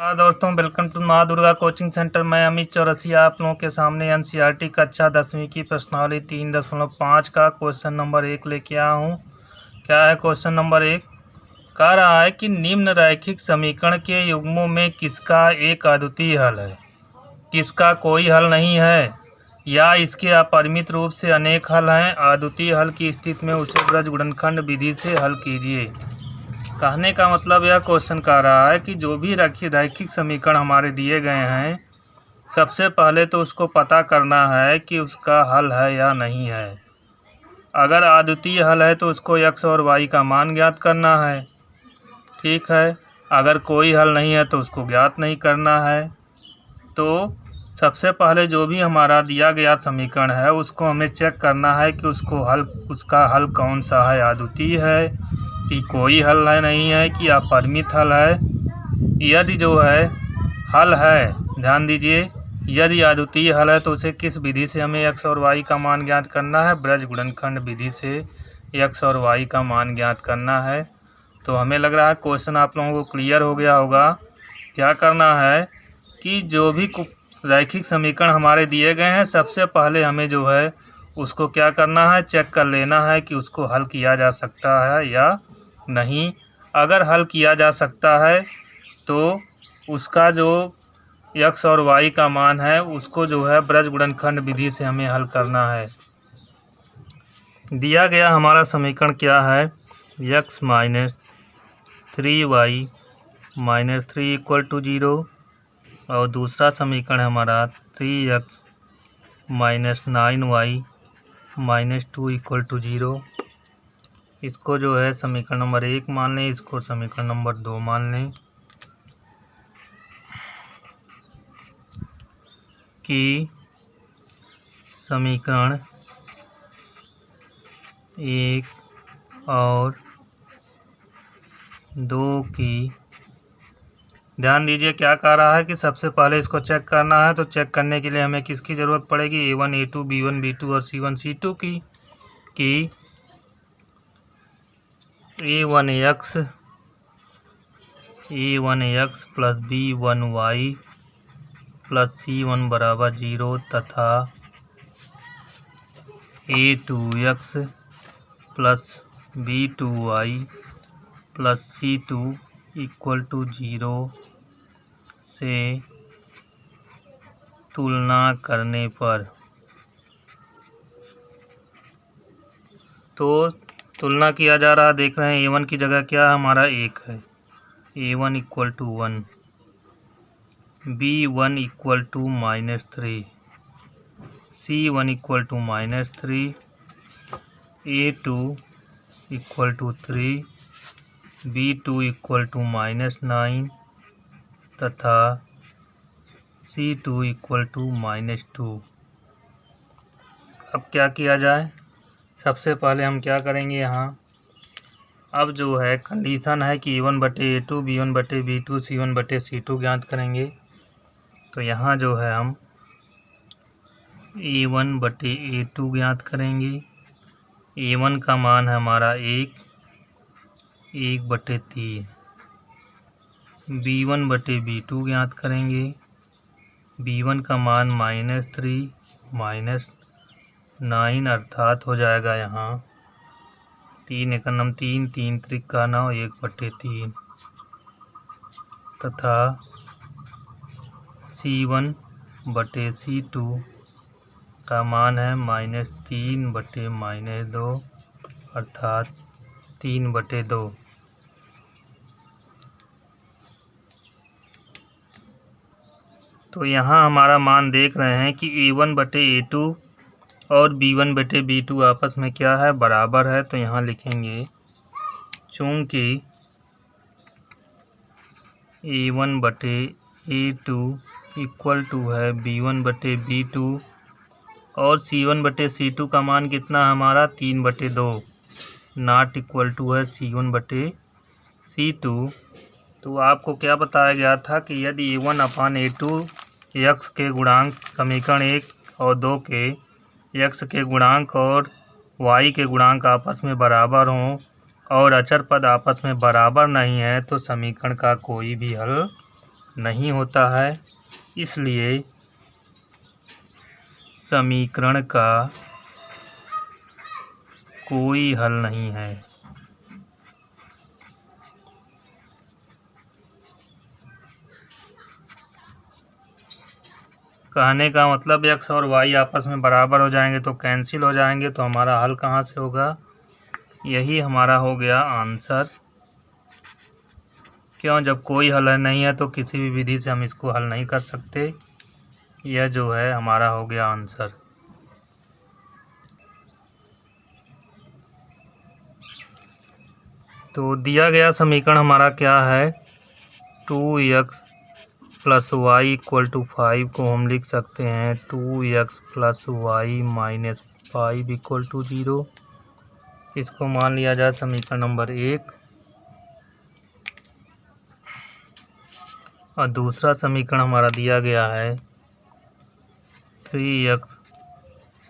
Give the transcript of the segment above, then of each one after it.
हाँ दोस्तों, welcome to माँ दुर्गा कोचिंग सेंटर। मैं अमित चौरसिया आप लोगों के सामने एनसीईआरटी कक्षा 10वीं की प्रश्नावली 3.5 का क्वेश्चन नंबर 1 लेके आया हूँ। क्या है क्वेश्चन नंबर 1? कह रहा है कि निम्न रैखिक समीकरण के युग्मों में किसका एक अद्वितीय हल है, किसका कोई हल नहीं है, या इसके अपरिमित रूप से अनेक हल हैं। अद्वितीय हल की स्थिति में उसे ब्रज गुणनखंड विधि से हल कीजिए। कहने का मतलब यह क्वेश्चन कह रहा है कि जो भी रैखिक समीकरण हमारे दिए गए हैं, सबसे पहले तो उसको पता करना है कि उसका हल है या नहीं है। अगर अद्वितीय हल है तो उसको x और y का मान ज्ञात करना है, ठीक है। अगर कोई हल नहीं है तो उसको ज्ञात नहीं करना है। तो सबसे पहले जो भी हमारा दिया गया समीकरण है उसको हमें चेक करना है कि उसका हल कौन सा है, अद्वितीय है कि कोई हल है नहीं है कि अपरिमित हल है। यदि जो है हल है, ध्यान दीजिए, यदि अद्वितीय हल है तो उसे किस विधि से हमें x और y का मान ज्ञात करना है? ब्रज गुणनखंड विधि से x और y का मान ज्ञात करना है। तो हमें लग रहा है क्वेश्चन आप लोगों को क्लियर हो गया होगा। क्या करना है कि जो भी रैखिक समीकरण हमारे दिए गए हैं, सबसे पहले हमें जो है उसको क्या करना है, चेक कर लेना है कि उसको हल किया जा सकता है या नहीं। अगर हल किया जा सकता है तो उसका जो x और y का मान है उसको जो है ब्रज गुणनखंड विधि से हमें हल करना है। दिया गया हमारा समीकरण क्या है? x minus 3y minus 3 equal to 0, और दूसरा समीकरण है हमारा 3x minus 9y minus 2 equal to 0। इसको जो है समीकरण नंबर 1 मान लें, इसको समीकरण नंबर 2 मान लें कि समीकरण 1 और 2 की, ध्यान दीजिए क्या कह रहा है कि सबसे पहले इसको चेक करना है। तो चेक करने के लिए हमें किसकी ज़रूरत पड़ेगी? A1 A2 B1 B2 और C1 C2 की। कि A1x plus B1y plus C1 बराबर 0 तथा A2x plus B2y plus C2 equal to 0 से तुलना करने पर, तो तुलना किया जा रहा है। देख रहे हैं A1 की जगह क्या है हमारा 1 है, A1 equal to 1, B1 equal to -3, C1 equal to -3, A2 equal to 3, B2 equal to -9 तथा C2 इक्वल टू -2। अब क्या किया जाए? सबसे पहले हम क्या करेंगे यहाँ, अब जो है कंडीशन है कि A1 बटे A2 B1 बटे B2 C1 बटे C2 ज्ञात करेंगे। तो यहाँ जो है हम A1 बटे A2 ज्ञात करेंगे। A1 का मान है हमारा 1 बटे 3। B1 बटे B2 ज्ञात करेंगे। B1 का मान -3 -9 अर्थात हो जाएगा यहाँ 3 एकम 3 3 त्रिका 9 1 बटे 3 तथा C1 बटे C2 का मान है -3 बटे -2 अर्थात 3 बटे 2। तो यहाँ हमारा मान देख रहे हैं कि A1 बटे A2 और B1 बटे B2 आपस में क्या है, बराबर है। तो यहाँ लिखेंगे चूँकि A1 बटे A2 इक्वल टू है B1 बटे B2 और C1 बटे C2 का मान कितना है हमारा 3 बटे 2, नॉट इक्वल टू है C1 बटे C2। तो आपको क्या बताया गया था कि यदि A1 अपान A2 x के गुणांक समीकरण 1 और 2 के x के गुणांक और y के गुणांक आपस में बराबर हों और अचर पद आपस में बराबर नहीं है तो समीकरण का कोई भी हल नहीं होता है, इसलिए समीकरण का कोई हल नहीं है। कहने का मतलब x और y आपस में बराबर हो जाएंगे तो कैंसिल हो जाएंगे, तो हमारा हल कहाँ से होगा? यही हमारा हो गया आंसर। क्यों? जब कोई हल नहीं है तो किसी भी विधि से हम इसको हल नहीं कर सकते। यह जो है हमारा हो गया आंसर। तो दिया गया समीकरण हमारा क्या है? 2x plus Y equal to 5 को हम लिख सकते हैं 2x plus Y minus 5 equal to 0। इसको मान लिया जाए समीकरण नंबर 1। और दूसरा समीकरण हमारा दिया गया है 3x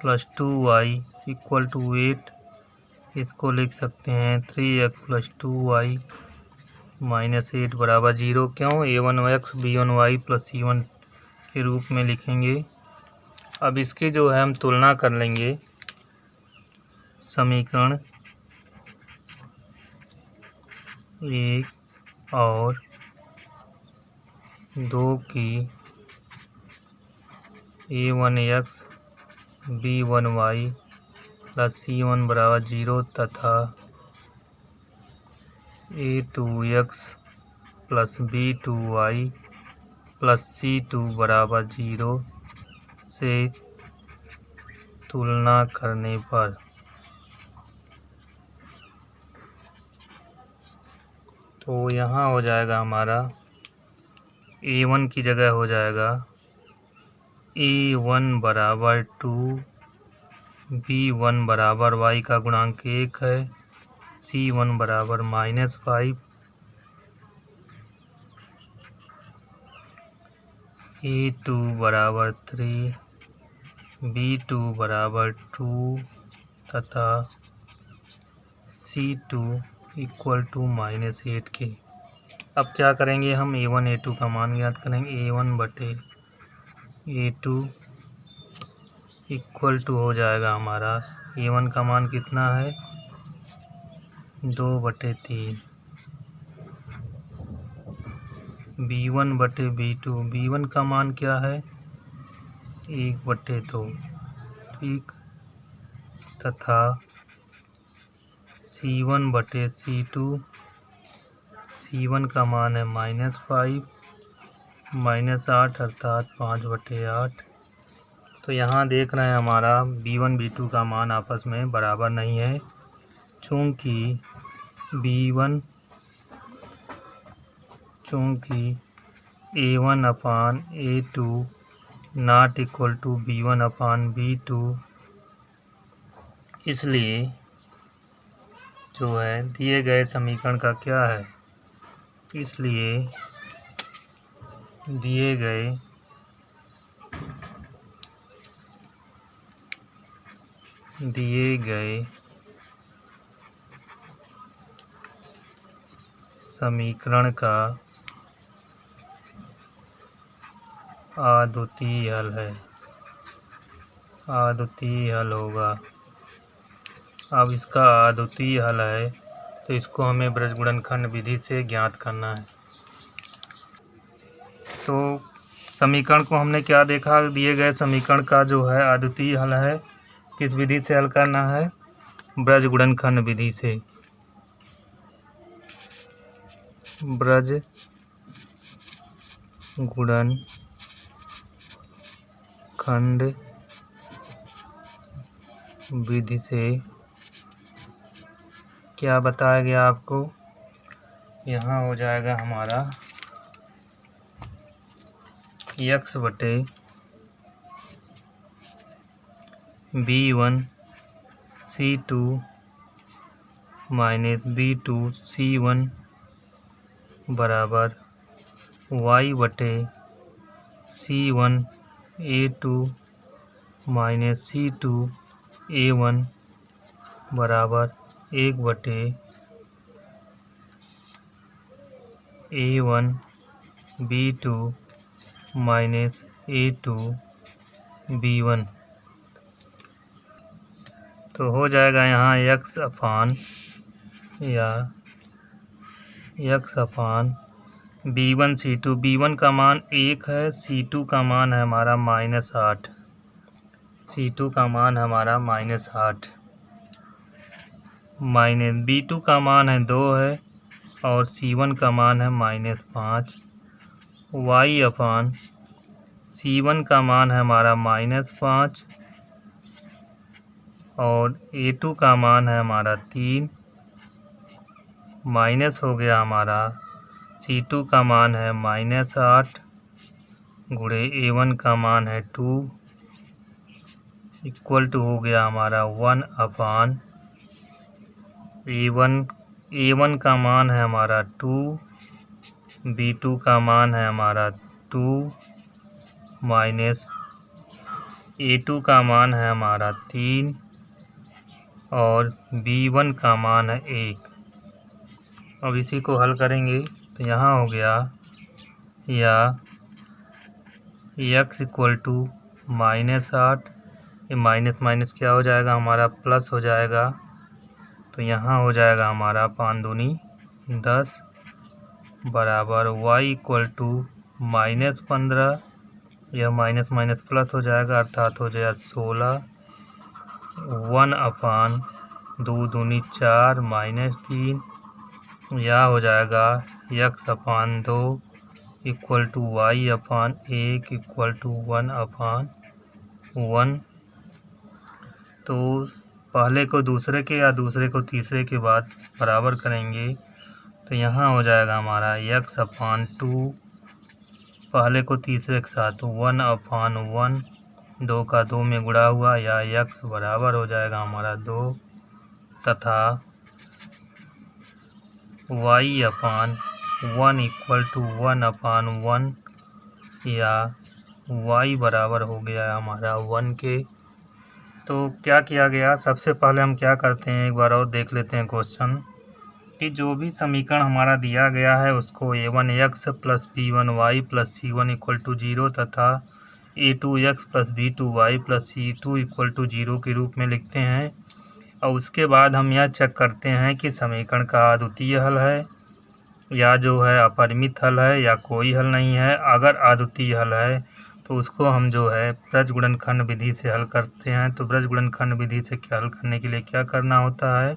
plus 2y equal to 8। इसको लिख सकते हैं 3x प्लस 2y माइनस 8 बराबर 0। क्यों? a1x b1y प्लस c1 के रूप में लिखेंगे। अब इसकी जो है हम तुलना कर लेंगे। समीकरण 1 और 2 की a1x b1y प्लस c1 बराबर 0 तथा a2x plus b2y plus c2 बराबर 0 से तुलना करने पर तो यहाँ हो जाएगा हमारा a1 की जगह हो जाएगा a1 बराबर 2, b1 बराबर y का गुणांक 1 है, c1 बराबर -5, a2 बराबर 3, b2 बराबर 2 तथा c2 इक्वल टू -8 के। अब क्या करेंगे? हम a1 a2 का मान ज्ञात करेंगे। a1 बटे a2 इक्वल टू हो जाएगा हमारा a1 का मान कितना है? 2/3। b1 बटे b2, b1 का मान क्या है? 1/2। ठीक। तथा c1 बटे c2, c1 का मान है -5 -8 अर्थात 5/8। तो यहाँ देख रहे हैं हमारा b1 b2 का मान आपस में बराबर नहीं है, चूँकि a1 upon a2 not equal to b1 upon b2, इसलिए जो है दिए गए समीकरण का क्या है? इसलिए दिए गए समीकरण का अद्वितीय हल है, अद्वितीय हल होगा। अब इसका अद्वितीय हल है तो इसको हमें ब्रजगुणनखंड विधि से ज्ञात करना है। तो समीकरण को हमने क्या देखा? दिए गए समीकरण का जो है अद्वितीय हल है, किस विधि से हल करना है? ब्रजगुणनखंड विधि से। ब्रजगुणनखंड विधि से क्या बताया गया आपको? यहाँ हो जाएगा हमारा x बटे b1 c2 minus b2 c1 बराबर y बटे c1 a2 minus c2 a1 बराबर 1 बटे a1 B2 minus A2 B1। तो हो जाएगा यहाँ x upon B1 C2। B1 का मान 1 है, C2 का मान है हमारा -8। C2 का मान हमारा -8 माइनस B2 का मान है 2 है और C1 का मान है -5। y अपान C1 का मान है हमारा -5 और A2 का मान है हमारा 3 माइनस हो गया हमारा C2 का मान है -8 गुणे A1 का मान है 2 इक्वल टू हो गया हमारा 1 अपान A1 का मान है हमारा 2, B2 का मान है हमारा 2 माइनस A2 का मान है हमारा 3 और B1 का मान है 1। अब इसी को हल करेंगे तो यहाँ हो गया या x इक्वल टू -8, ये माइनस माइनस क्या हो जाएगा हमारा प्लस हो जाएगा। तो यहाँ हो जाएगा हमारा 5 दूनी 10 बराबर y इक्वल टू -15, यह माइनस माइनस प्लस हो जाएगा अर्थात हो जाएगा 16 1 अपान 2 दूनी 4 -3, यह हो जाएगा x upon 2 equal to y upon 1 equal to 1 upon 1। तो पहले को दूसरे के या दूसरे को तीसरे के बाद बराबर करेंगे तो यहाँ हो जाएगा हमारा x अपान 2 पहले को तीसरे के साथ 1 अपान 1, 2 का 2 में गुणा हुआ या x बराबर हो जाएगा हमारा 2 तथा y upon 1 equal to 1 upon 1 या y बराबर हो गया हमारा 1 के। तो क्या किया गया, सबसे पहले हम क्या करते हैं एक बार और देख लेते हैं क्वेश्चन कि जो भी समीकरण हमारा दिया गया है उसको A1x plus B1y plus C1 equal to 0 तथा A2x plus B2y plus C2 equal to 0 के रूप में लिखते हैं और उसके बाद हम यह चेक करते हैं कि समीकरण का अद्वितीय हल है या जो है अपरिमित हल है या कोई हल नहीं है। अगर अद्वितीय हल है तो उसको हम जो है ब्रजगुणनखंड विधि से हल करते हैं। तो ब्रजगुणनखंड विधि से हल करने के लिए क्या करना होता है,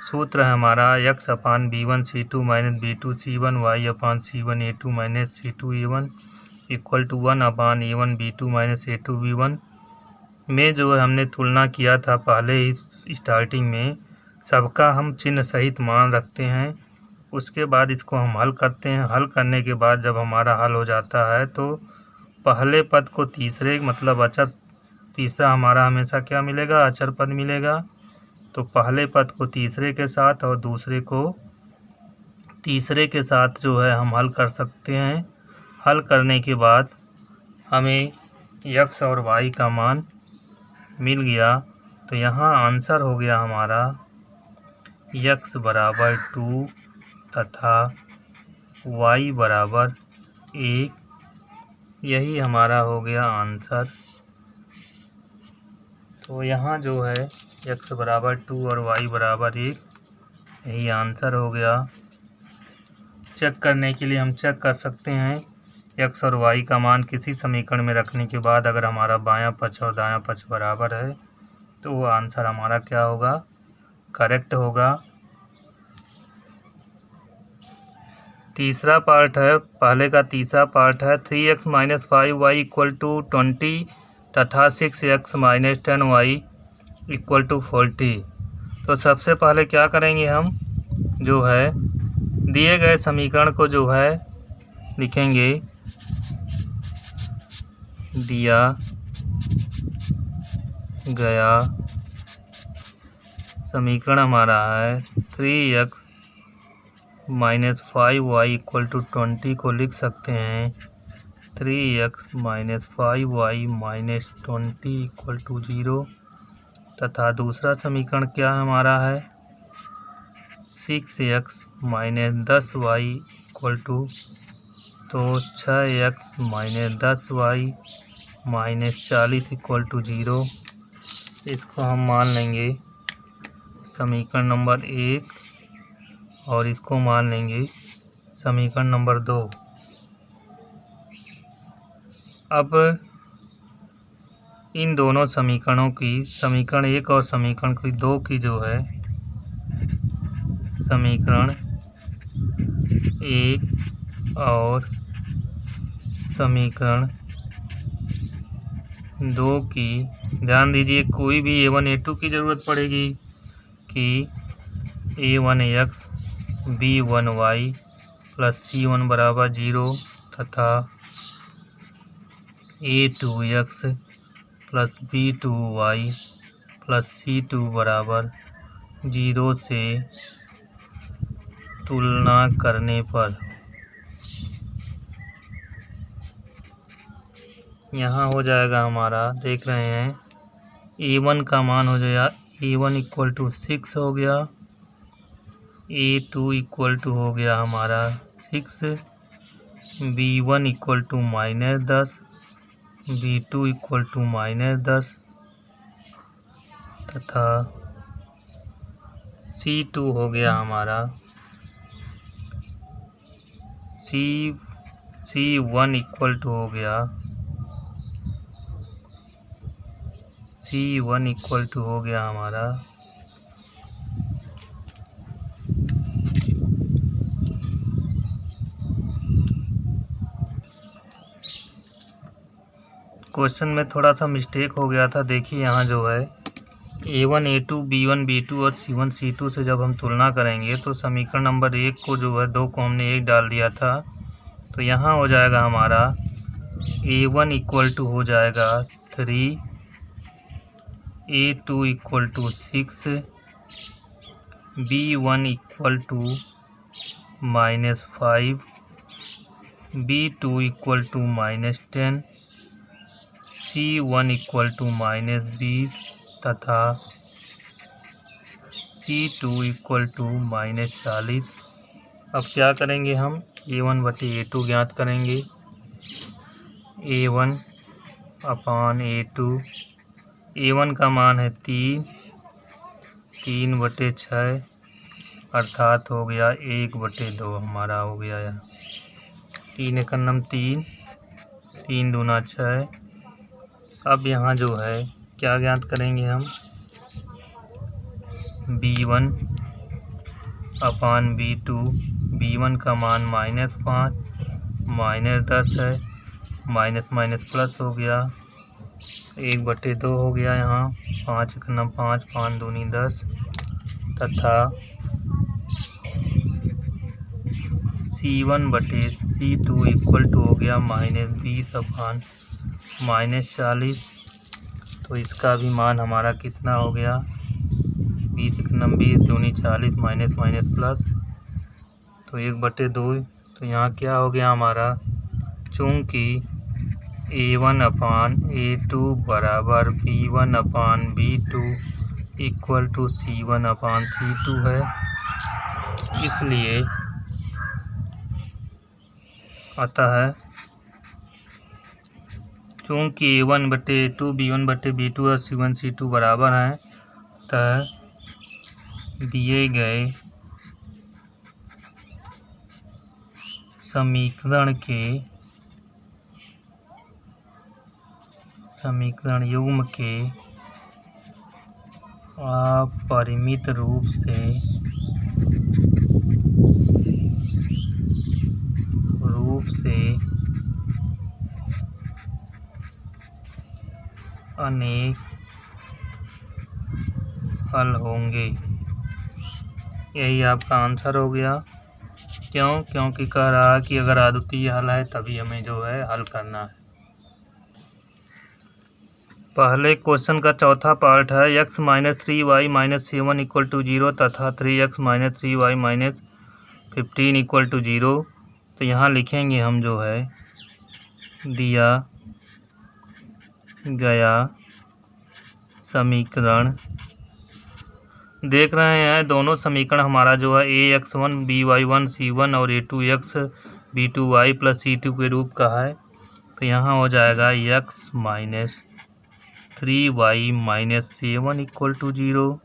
सूत्र है हमारा x upon B1 C2 minus B2 C1 y upon C1 A2 minus C2 A1 equal to 1 upon A1 B2 minus A2 B1 में जो है हमने तुलना किया था पहले ही स्टार्टिंग में, सबका हम चिन्ह सहित मान रखते हैं। उसके बाद इसको हम हल करते हैं। हल करने के बाद जब हमारा हल हो जाता है तो पहले पद को तीसरे मतलब अचर, तीसरा हमारा हमेशा क्या मिलेगा, अचर पद मिलेगा। तो पहले पद को तीसरे के साथ और दूसरे को तीसरे के साथ जो है हम हल कर सकते हैं। हल करने के बाद हमें x और y का मान मिल गया। तो यहाँ आंसर हो गया हमारा x बराबर 2 तथा y बराबर 1, यही हमारा हो गया आंसर। तो यहाँ जो है x बराबर 2 और y बराबर 1, यही आंसर हो गया। चेक करने के लिए हम चेक कर सकते हैं x और y का मान किसी समीकरण में रखने के बाद अगर हमारा बायां पक्ष और दायां पक्ष बराबर है तो वो आंसर हमारा क्या होगा, करेक्ट होगा। तीसरा पार्ट है, पहले का तीसरा पार्ट है 3x minus 5y equal to 20 तथा 6x minus 10y equal to 40। तो सबसे पहले क्या करेंगे, हम जो है दिए गए समीकरण को जो है लिखेंगे। दिया गया समीकरण हमारा है 3x minus 5y equal to 20 को लिख सकते हैं 3x minus 5y minus 20 equal to 0 तथा दूसरा समीकरण क्या हमारा है 6x minus 10y equal to तो 6x minus 10y minus 40 equal to 0। इसको हम मान लेंगे समीकरण नंबर 1 और इसको मान लेंगे समीकरण नंबर 2। अब इन दोनों समीकरणों की, समीकरण 1 और समीकरण 2 की जो है, समीकरण 1 और समीकरण 2 की, ध्यान दीजिए, कोई भी a1 a2 की ज़रूरत पड़ेगी कि a1x b1y प्लस c1 बराबर 0 तथा a2x plus b2y plus c2 बराबर 0 से तुलना करने पर यहाँ हो जाएगा हमारा, देख रहे हैं, a1 का मान हो जाएगा a1 इक्वल टू 6 हो गया, a2 इक्वल टू हो गया हमारा 6, b1 equal to -10, b2 equal to -10 तथा c2 हो गया हमारा c1 इक्वल टू हो गया c1 इक्वल टू हो गया हमारा क्वेश्चन में थोड़ा सा मिस्टेक हो गया था। देखिए यहाँ जो है a1 a2 b1 b2 और c1 c2 से जब हम तुलना करेंगे तो समीकरण नंबर 1 को जो है 2 को हमने 1 डाल दिया था, तो यहाँ हो जाएगा हमारा a1 इक्वल टू हो जाएगा 3, a2 equal to 6, b1 equal to -5, b2 equal to -10, c1 equal to -20 तथा c2 इक्वल टू -40। अब क्या करेंगे हम, a1 बटे a2 ज्ञात करेंगे। a1 अपान a2, a1 का मान है 3 बटे 6 अर्थात हो गया 1 बटे 2 हमारा हो गया यहाँ। 3 एकम 3, 3 दूना 6। अब यहाँ जो है क्या ज्ञात करेंगे हम, b1 अपान b2, b1 का मान -5 -10 है, माइनस माइनस प्लस हो गया, 1 बटे 2 हो गया यहाँ, 5 एकम 5, 5 दूनी 10 तथा c1 बटे c2 इक्वल टू हो गया -20 अपान -40। तो इसका भी मान हमारा कितना हो गया, 20 एकम 20 दूनी 40, माइनस माइनस प्लस, तो 1 बटे 2। तो यहाँ क्या हो गया हमारा, चूँकि a1 अपान a2 बराबर b1 upon b2 equal to c1 upon c2 है, इसलिए अतः चूँकि a1 बटे a2 b1 बटे b2 और c1 c2 बराबर हैं, अतः दिए गए समीकरण युग्म के अपरिमित रूप से अनेक हल होंगे। यही आपका आंसर हो गया। क्योंकि कह रहा है कि अगर अद्वितीय हल है तभी हमें जो है हल करना है। पहले क्वेश्चन का चौथा पार्ट है x minus 3y minus 7 equal to 0 तथा 3x minus 3y minus 15 equal to 0। तो यहाँ लिखेंगे हम जो है दिया गया समीकरण, देख रहे हैं दोनों समीकरण हमारा जो है ax1 by1 c1 और a2x b2y प्लस c2 के रूप का है, तो यहाँ हो जाएगा x minus 3y minus 7 equal to 0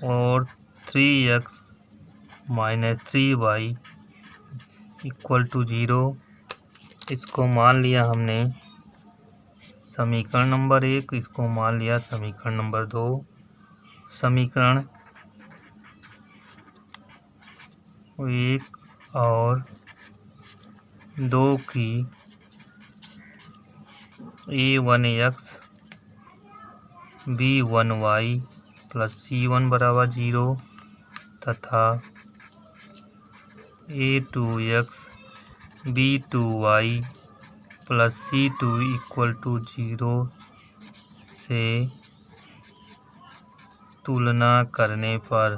और 3x minus 3y equal to 0। इसको मान लिया हमने समीकरण नंबर 1, इसको मान लिया समीकरण नंबर 2। समीकरण 1 और 2 की a1x b1y प्लस c1 बराबर 0 तथा a2x b2y plus c2 equal to 0 से तुलना करने पर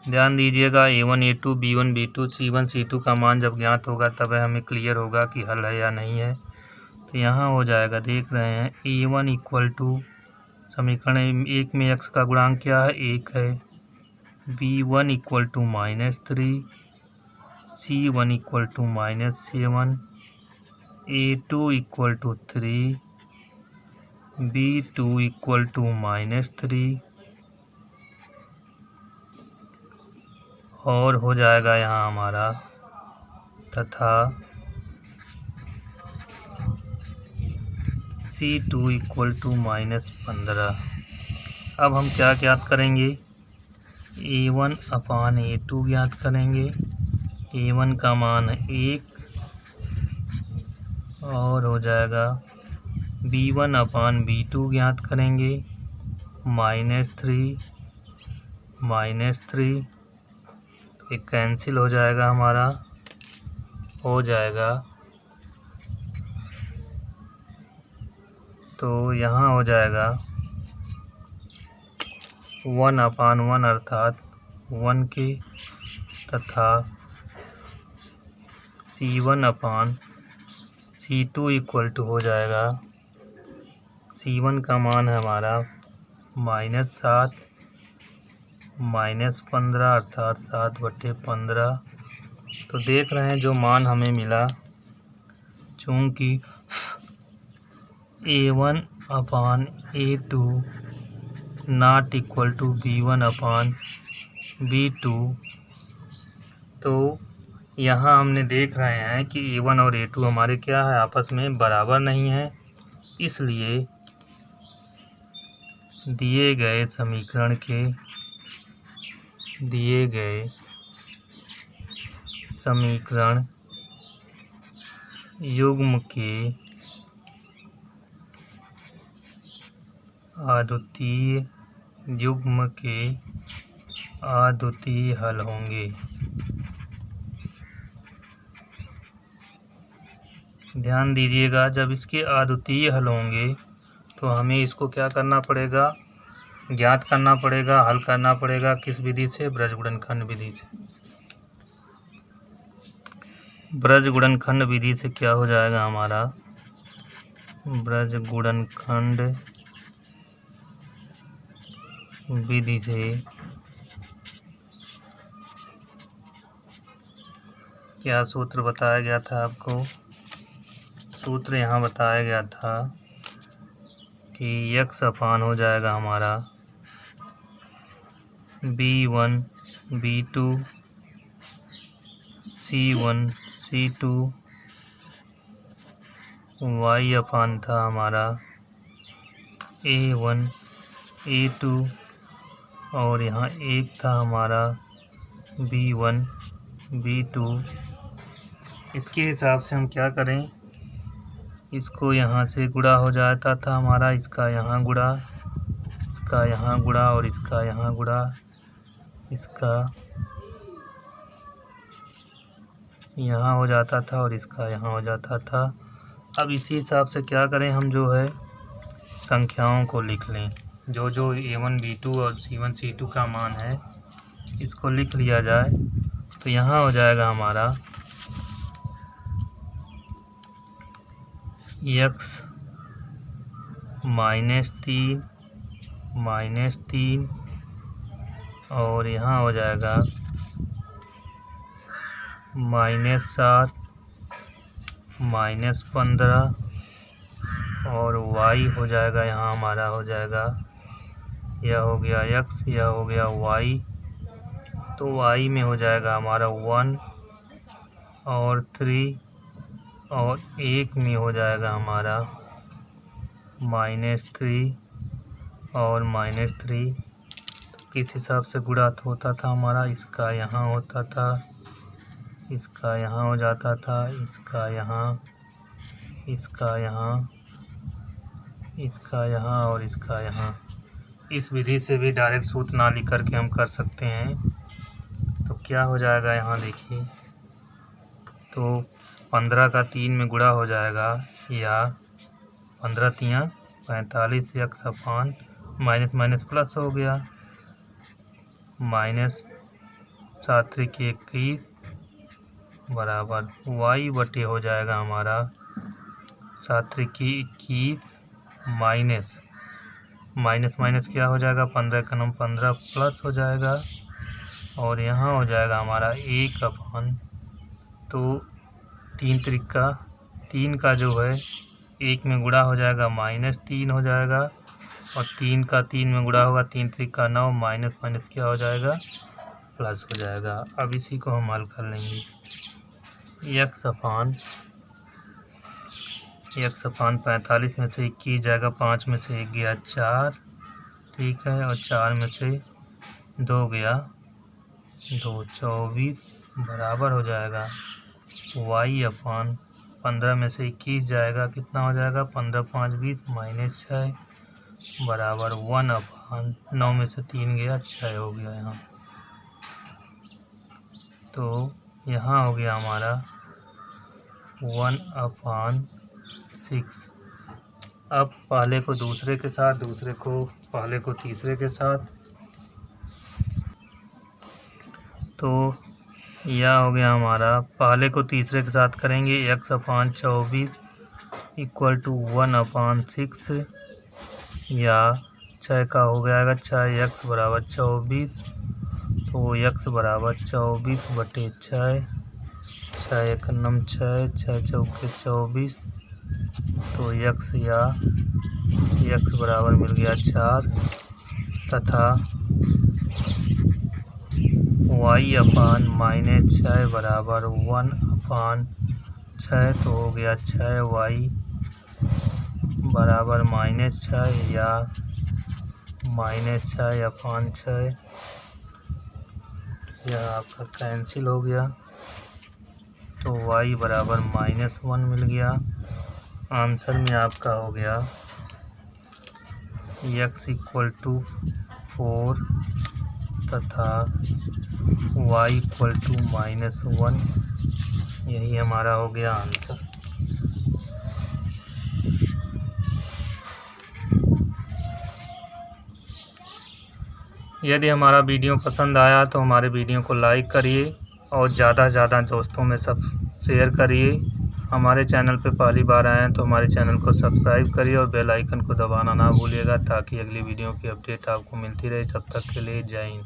ध्यान दीजिएगा a1 a2 b1 b2 c1 c2 का मान जब ज्ञात होगा तब हमें क्लियर होगा कि हल है या नहीं है। तो यहाँ हो जाएगा, देख रहे हैं a1 इक्वल टू समीकरण 1 में x का गुणांक क्या है, 1 है, b1 equal to -3, c1 equal to -7, a2 equal to 3, b2 equal to -3 और हो जाएगा यहाँ हमारा तथा c2 इक्वल टू -15। अब हम क्या ज्ञात करेंगे, a1 अपान a2 ज्ञात करेंगे। a1 का मान 1 और हो जाएगा b1 अपान b2 ज्ञात करेंगे -3 एक कैंसिल हो जाएगा हमारा, हो जाएगा तो यहाँ हो जाएगा 1 अपान 1 अर्थात 1 के तथा c1 upon c2 equal to हो जाएगा, c1 का मान है हमारा -7 -15 अर्थात 7/15। तो देख रहे हैं जो मान हमें मिला, चूँकि a1 upon a2 not equal to b1 upon b2, तो यहाँ हमने देख रहे हैं कि a1 और a2 हमारे क्या है, आपस में बराबर नहीं है। इसलिए दिए गए समीकरण के समीकरण युग्म के अद्वितीय हल होंगे। ध्यान दीजिएगा, जब इसके अद्वितीय हल होंगे तो हमें इसको क्या करना पड़ेगा, ज्ञात करना पड़ेगा, हल करना पड़ेगा। किस विधि से, ब्रज गुणनखंड विधि से। ब्रज गुणनखंड विधि से क्या हो जाएगा हमारा, ब्रज गुणनखंड विधि से क्या सूत्र बताया गया था आपको, सूत्र यहाँ बताया गया था कि x अपान हो जाएगा हमारा b1 b2 c1 c2, y अपान था हमारा a1 a2 और यहाँ 1 था हमारा b1 b2। इसके हिसाब से हम क्या करें, इसको यहाँ से गुणा हो जाता था हमारा, इसका यहाँ गुणा, इसका यहाँ गुणा और इसका यहाँ गुणा, इसका यहाँ हो जाता था और इसका यहाँ हो जाता था। अब इसी हिसाब से क्या करें, हम जो है संख्याओं को लिख लें, जो a1 b2 और c1 c2 का मान है इसको लिख लिया जाए। तो यहाँ हो जाएगा हमारा x -3 और यहाँ हो जाएगा -7 -15 और y हो जाएगा, यहाँ हमारा हो जाएगा, यह हो गया x, यह हो गया y। तो y में हो जाएगा हमारा 1 और 3 और 1 में हो जाएगा हमारा -3 और -3। तो किस हिसाब से गुणा होता था हमारा, इसका यहाँ होता था, इसका यहाँ हो जाता था, इसका यहाँ, इसका यहाँ, इसका यहाँ और इसका यहाँ। इस विधि से भी डायरेक्ट सूत्र ना लिख करके हम कर सकते हैं। तो क्या हो जाएगा यहाँ देखिए, तो 15 का 3 में गुणा हो जाएगा, या 15 तियाँ 45 x upon minus minus plus हो गया, -7 3 21 बराबर y बटे हो जाएगा हमारा 7 3 21 माइनस माइनस माइनस क्या हो जाएगा, 15 का नंबर 15 प्लस हो जाएगा, और यहाँ हो जाएगा हमारा 1 अपान, तो 3 त्रिका 3 का जो है 1 में गुणा हो जाएगा -3 हो जाएगा, और 3 का 3 में गुणा होगा 3 त्रिका 9 माइनस माइनस क्या हो जाएगा, प्लस हो जाएगा। अब इसी को हम हल कर लेंगे। x अपान 45 में से 21 जाएगा, 5 में से 1 गया 4, ठीक है, और 4 में से 2 गया 2, 24 बराबर हो जाएगा y अपान 15 में से 21 जाएगा, कितना हो जाएगा, 15 5 20 -6 बराबर 1 अपान 9 में से 3 गया 6 हो गया यहाँ। तो यहाँ हो गया हमारा 1/6। अब पहले को दूसरे के साथ, दूसरे को पहले को तीसरे के साथ, तो यह हो गया हमारा, पहले को तीसरे के साथ करेंगे, x अपान 24 इक्वल टू 1/6, या 6 का हो जाएगा 6x बराबर 24, तो x बराबर 24 बटे 6, 6 एक नम 6, 6 चौके 24, तो x या x बराबर मिल गया 4, तथा y अपान -6 बराबर 1/6, तो हो गया 6y बराबर -6, या -6 अपान 6, यह आपका कैंसिल हो गया, तो y बराबर -1 मिल गया। आंसर में आपका हो गया x इक्वल टू 4 तथा y इक्वल टू -1, यही हमारा हो गया आंसर। यदि हमारा वीडियो पसंद आया तो हमारे वीडियो को लाइक करिए और ज़्यादा से ज़्यादा दोस्तों में सब शेयर करिए। हमारे चैनल पे पहली बार आए हैं तो हमारे चैनल को सब्सक्राइब करिए और बेल आइकन को दबाना ना भूलिएगा, ताकि अगली वीडियो की अपडेट आपको मिलती रहे। जब तक के लिए जय हिंद।